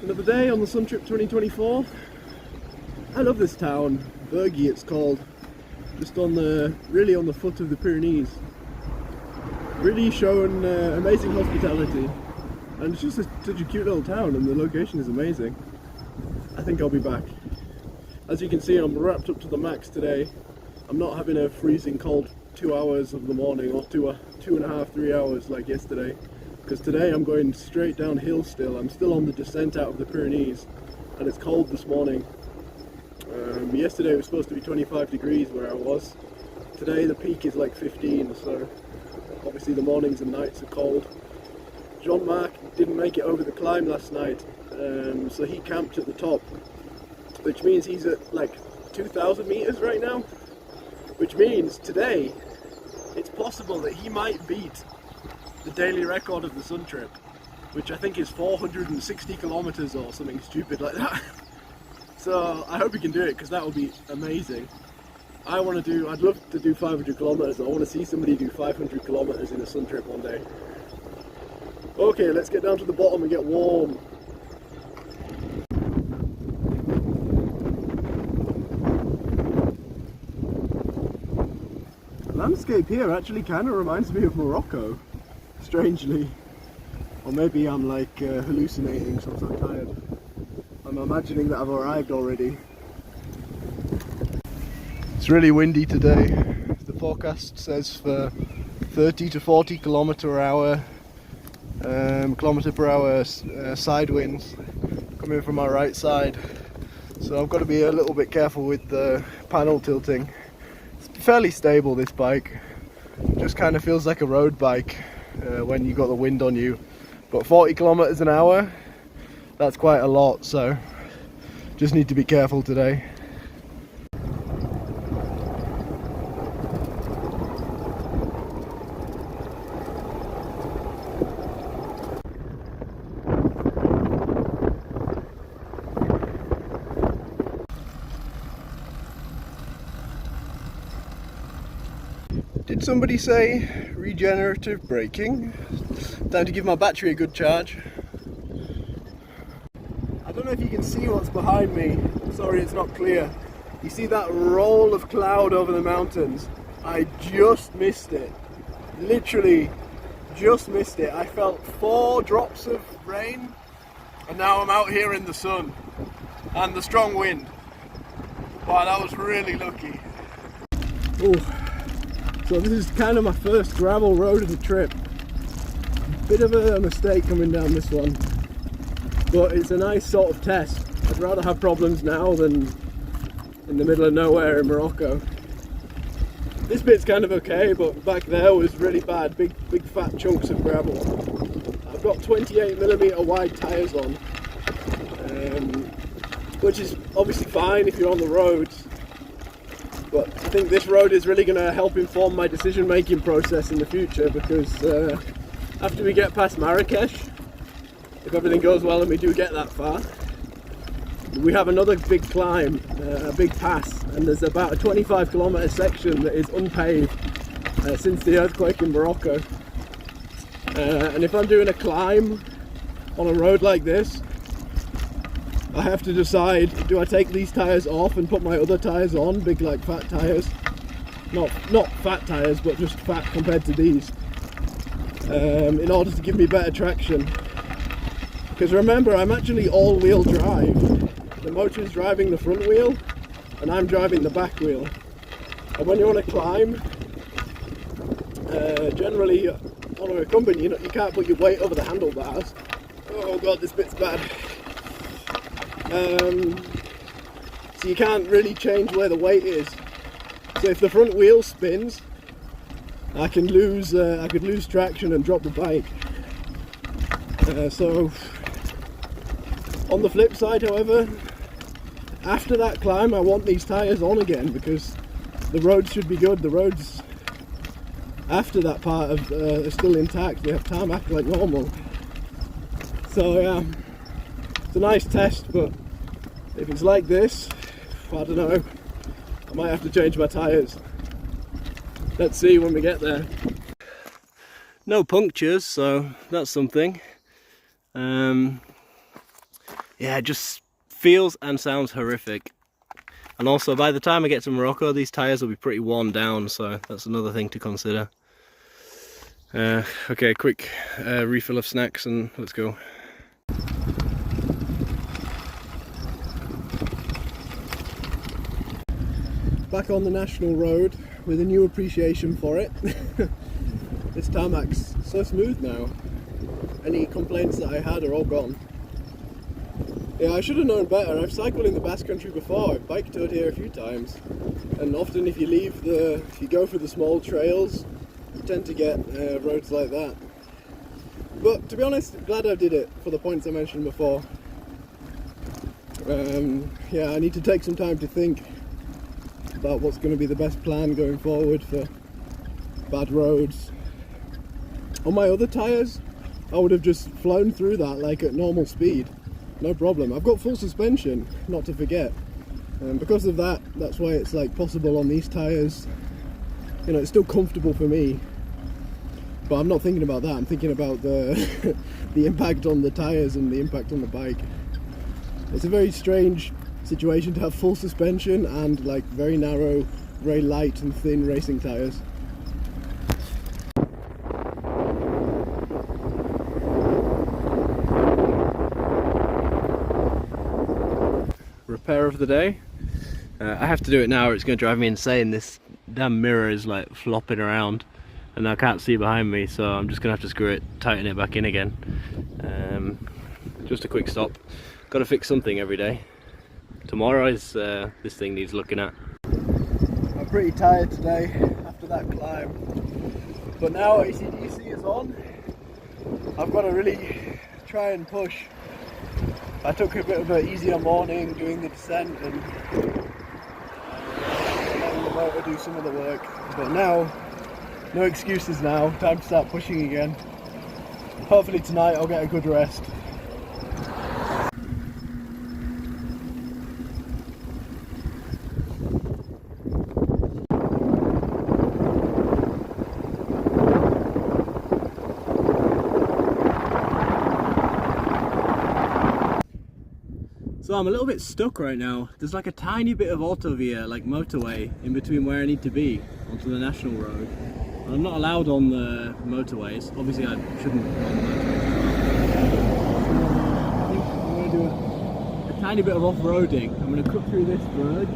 Another day on the Sun Trip 2024. I love this town, Bergy it's called, just really on the foot of the Pyrenees. Really showing amazing hospitality, and it's just such a cute little town, and the location is amazing. I think I'll be back. As you can see, I'm wrapped up to the max today. I'm not having a freezing cold 2 hours of the morning, or 2.5, 3 hours like yesterday. Because today I'm going straight downhill still. I'm still on the descent out of the Pyrenees, and it's cold this morning. Yesterday it was supposed to be 25 degrees where I was. Today the peak is like 15, so obviously the mornings and nights are cold. Jean-Marc didn't make it over the climb last night, so he camped at the top, which means he's at like 2,000 meters right now, which means today it's possible that he might beat the daily record of the Sun Trip, which I think is 460 kilometers or something stupid like that. So I hope he can do it, because that will be amazing. I'd love to do 500 kilometers. I want to see somebody do 500 kilometers in a Sun Trip one day. Okay, let's get down to the bottom and get warm. The landscape here actually kind of reminds me of Morocco, strangely. Or maybe I'm like hallucinating because I'm so tired. I'm imagining that I've arrived already. It's really windy today. The forecast says for 30 to 40 kilometer per hour side winds coming from our right side. So I've got to be a little bit careful with the panel tilting. It's fairly stable, this bike. Just kind of feels like a road bike when you got the wind on you. But 40 kilometers an hour, that's quite a lot, so just need to be careful today. Did somebody say regenerative braking? Time to give my battery a good charge. I don't know if you can see what's behind me. Sorry, it's not clear. You see that roll of cloud over the mountains? I just missed it. Literally just missed it. I felt 4 drops of rain, and now I'm out here in the sun and the strong wind. Wow, that was really lucky. Ooh. So this is kind of my first gravel road of the trip. Bit of a mistake coming down this one, but it's a nice sort of test. I'd rather have problems now than in the middle of nowhere in Morocco. This bit's kind of okay, but back there was really bad, big fat chunks of gravel. I've got 28mm wide tyres on, which is obviously fine if you're on the roads. But I think this road is really going to help inform my decision-making process in the future, because after we get past Marrakesh, if everything goes well and we do get that far, we have another big climb, a big pass, and there's about a 25 kilometer section that is unpaved since the earthquake in Morocco. And if I'm doing a climb on a road like this, I have to decide, do I take these tyres off and put my other tyres on, big like fat tyres? Not fat tyres, but just fat compared to these, in order to give me better traction. Because remember, I'm actually all-wheel drive. The motor is driving the front wheel, and I'm driving the back wheel. And when you're on a climb, generally on a recumbent, you can't put your weight over the handlebars. Oh god, this bit's bad. So you can't really change where the weight is. So if the front wheel spins, I could lose traction and drop the bike. So on the flip side, however, after that climb I want these tyres on again, because the roads should be good. The roads after that part are still intact. They have tarmac like normal. So yeah, it's a nice test, but if it's like this, I don't know, I might have to change my tyres. Let's see when we get there. No punctures, so that's something. yeah, it just feels and sounds horrific. And also, by the time I get to Morocco, these tyres will be pretty worn down, so that's another thing to consider. Okay, quick refill of snacks and let's go. Back on the national road with a new appreciation for it. This tarmac's so smooth now. Any complaints that I had are all gone. Yeah, I should have known better. I've cycled in the Basque Country before. I've bike toured here a few times, and often if you go for the small trails, you tend to get roads like that. But to be honest, glad I did it for the points I mentioned before. Yeah, I need to take some time to think about what's going to be the best plan going forward for bad roads. On my other tyres, I would have just flown through that like at normal speed. No problem. I've got full suspension, not to forget. Because of that, that's why it's like possible on these tyres. You know, it's still comfortable for me. But I'm not thinking about that. I'm thinking about the the impact on the tyres and the impact on the bike. It's a very strange situation to have full suspension and like very narrow, very light and thin racing tyres. Repair of the day. I have to do it now or it's going to drive me insane. This damn mirror is like flopping around and I can't see behind me, so I'm just going to have to screw it, tighten it back in again. Just a quick stop. Got to fix something every day. Tomorrow is this thing needs looking at. I'm pretty tired today after that climb, but now AC/DC is on. I've got to really try and push. I took a bit of an easier morning doing the descent and letting the motor do some of the work, but now, no excuses now, time to start pushing again. Hopefully tonight I'll get a good rest. So I'm a little bit stuck right now. There's like a tiny bit of autovia, like motorway, in between where I need to be onto the national road. And I'm not allowed on the motorways. Obviously I shouldn't go on the motorways. I think I'm going to do a tiny bit of off-roading. I'm going to cut through this verge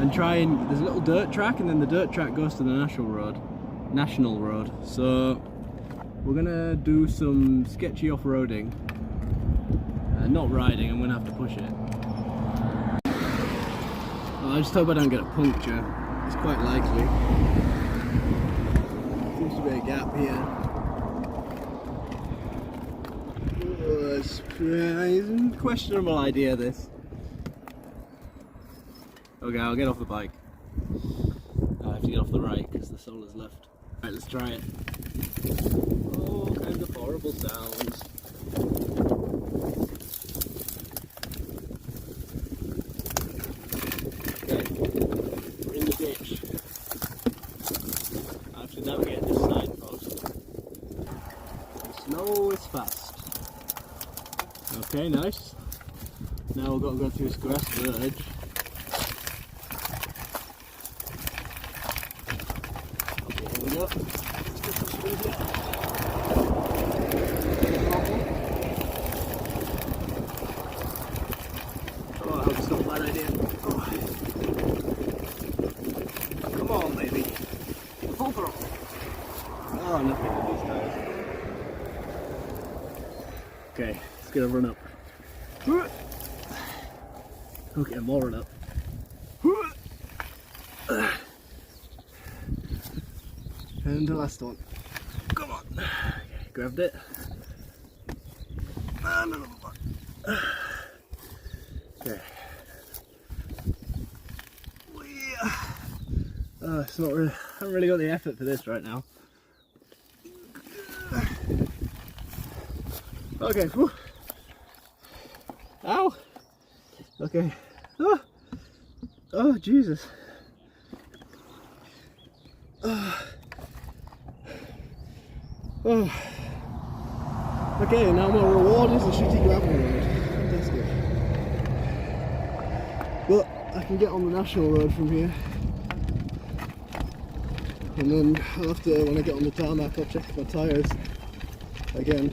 and try and... There's a little dirt track and then the dirt track goes to the national road. So we're going to do some sketchy off-roading. Not riding, I'm going to have to push it. Well, I just hope I don't get a puncture. It's quite likely. Seems to be a gap here. Oh, it's a questionable idea, this. Okay, I'll get off the bike. I have to get off the right because the sole is left. Right, let's try it. All kinds of horrible sounds. Navigate this signpost. Slow is fast. Okay, nice. Now we've got to go through this grass verge. Okay, here we go. Let's get some speed here. Oh, I hope it's not a bad idea. Oh. Come on, baby. Full throttle. Oh, nothing with these tires. Okay, let's get a run up. Okay, more run up. And the last one. Come on. Okay, grabbed it. And another one. Okay. It's not really, I haven't really got the effort for this right now. Okay, whew. Ow! Okay. Oh, Jesus. Oh. Okay, now my reward is a shitty gravel road. Fantastic. but I can get on the national road from here. And then I'll have to, when I get on the tarmac, I'll check my tyres again.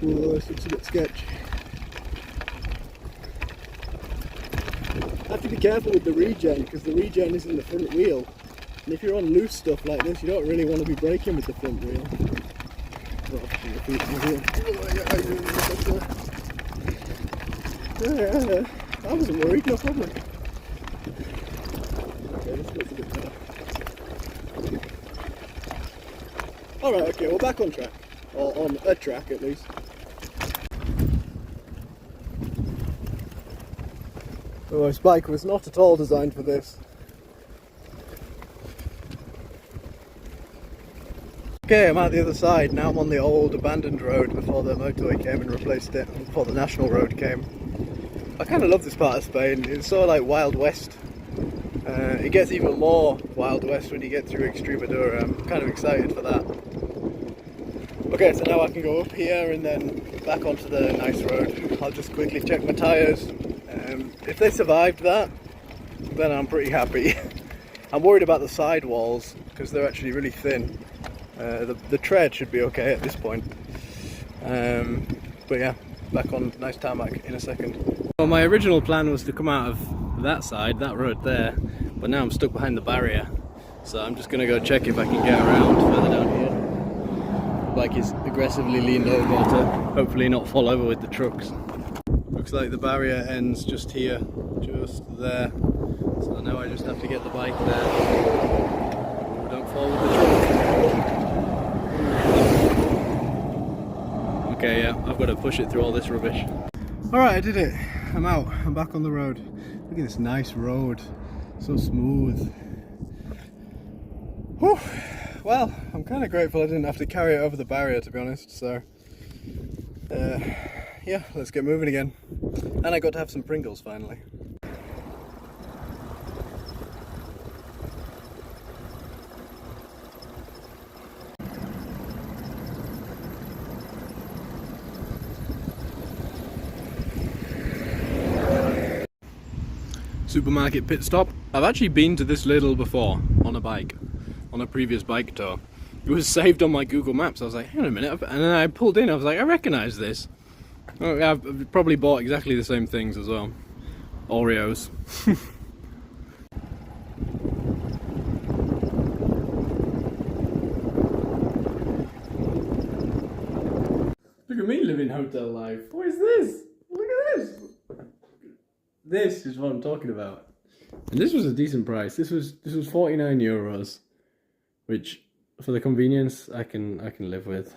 Ooh, this looks a bit sketchy. I have to be careful with the regen, because the regen is in the front wheel. And if you're on loose stuff like this, you don't really want to be braking with the front wheel. Yeah, I wasn't worried, no problem. Okay, this looks a bit better. Alright, okay, we're back on track. Or on a track at least. Oh, this bike was not at all designed for this. Okay, I'm at the other side. Now I'm on the old abandoned road before the motorway came and replaced it, and before the national road came. I kind of love this part of Spain. It's so like Wild West. It gets even more Wild West when you get through Extremadura. I'm kind of excited for that. Okay, so now I can go up here and then back onto the nice road. I'll just quickly check my tyres. If they survived that, then I'm pretty happy. I'm worried about the sidewalls because they're actually really thin. The tread should be okay at this point. But yeah, back on nice tarmac in a second. Well, my original plan was to come out of that side, that road there, but now I'm stuck behind the barrier. So I'm just going to go check if I can get around further down here. The bike is aggressively leaned over to hopefully not fall over with the trucks. Looks like the barrier ends just here, just there. So now I just have to get the bike there. Oh, don't fall with the truck. Okay, yeah, I've got to push it through all this rubbish. Alright, I did it. I'm out. I'm back on the road. Look at this nice road. So smooth. Whew. Well, I'm kind of grateful I didn't have to carry it over the barrier, to be honest. So, yeah, let's get moving again. And I got to have some Pringles finally. Supermarket pit stop. I've actually been to this Lidl before on a bike, on a previous bike tour. It was saved on my Google Maps. I was like, hang on a minute, and then I pulled in. I was like, I recognise this. Oh, I've probably bought exactly the same things as well. Oreos. Look at me living hotel life. What is this? Look at this. This is what I'm talking about. And this was a decent price. This was 49 euros, which for the convenience I can live with.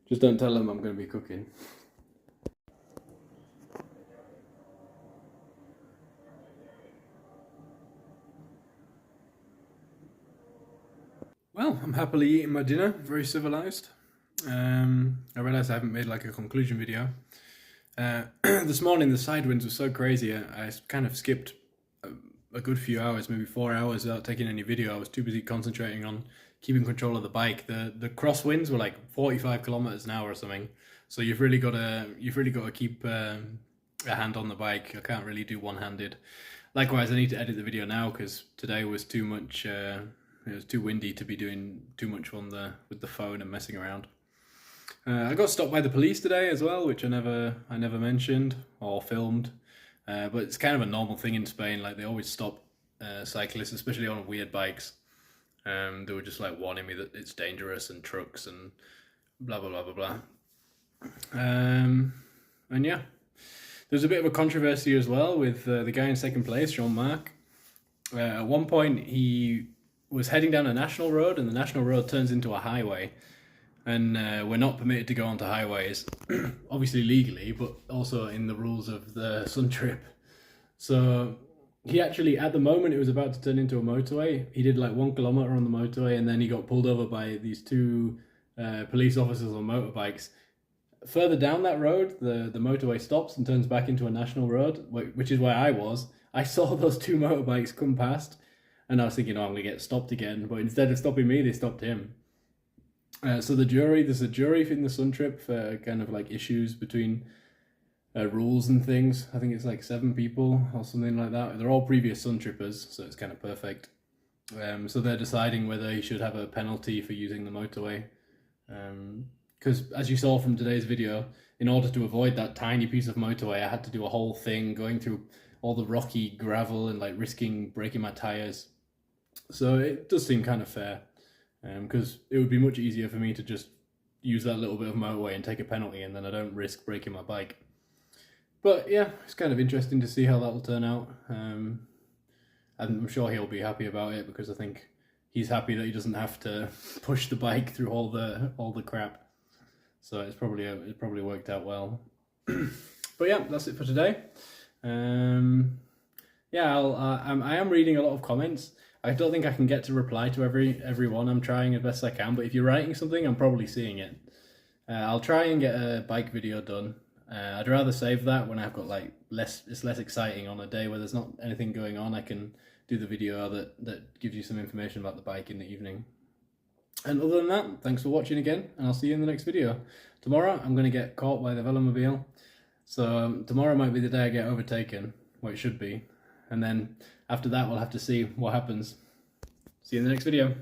Just don't tell them I'm going to be cooking. Well, I'm happily eating my dinner, very civilized. I realised I haven't made like a conclusion video. This morning the side winds were so crazy, I kind of skipped a good few hours, maybe 4 hours without taking any video. I was too busy concentrating on keeping control of the bike. The crosswinds were like 45 kilometers an hour or something. So you've really got to keep a hand on the bike. I can't really do one-handed. Likewise, I need to edit the video now because today was too much. It was too windy to be doing too much with the phone and messing around. I got stopped by the police today as well, which I never mentioned or filmed. But it's kind of a normal thing in Spain. Like they always stop cyclists, especially on weird bikes. They were just like warning me that it's dangerous and trucks and blah blah blah blah blah. And yeah, there's a bit of a controversy as well with the guy in second place, Jean-Marc. At one point, he was heading down a national road, and the national road turns into a highway. And we're not permitted to go onto highways, obviously legally, but also in the rules of the Sun Trip. So he actually, at the moment, it was about to turn into a motorway. He did like 1 kilometer on the motorway, and then he got pulled over by these two police officers on motorbikes. Further down that road, the motorway stops and turns back into a national road, which is where I was. I saw those two motorbikes come past, and I was thinking, oh, I'm going to get stopped again. But instead of stopping me, they stopped him. So there's a jury in the Sun Trip for kind of like issues between rules and things. I think it's like 7 people or something like that. They're all previous Sun Trippers, so it's kind of perfect. So they're deciding whether he should have a penalty for using the motorway. Because as you saw from today's video, in order to avoid that tiny piece of motorway, I had to do a whole thing going through all the rocky gravel and like risking breaking my tires. So it does seem kind of fair, because it would be much easier for me to just use that little bit of motorway and take a penalty, and then I don't risk breaking my bike. But yeah, it's kind of interesting to see how that will turn out. I'm sure he'll be happy about it, because I think he's happy that he doesn't have to push the bike through all the crap. So it probably worked out well. But yeah, that's it for today. Yeah, I am reading a lot of comments. I don't think I can get to reply to everyone. I'm trying as best I can, but if you're writing something, I'm probably seeing it. I'll try and get a bike video done. I'd rather save that when I've got like it's less exciting on a day where there's not anything going on. I can do the video that gives you some information about the bike in the evening. And other than that, thanks for watching again, and I'll see you in the next video. Tomorrow I'm going to get caught by the velomobile, so tomorrow might be the day I get overtaken, well it should be, and then after that we'll have to see what happens. See you in the next video.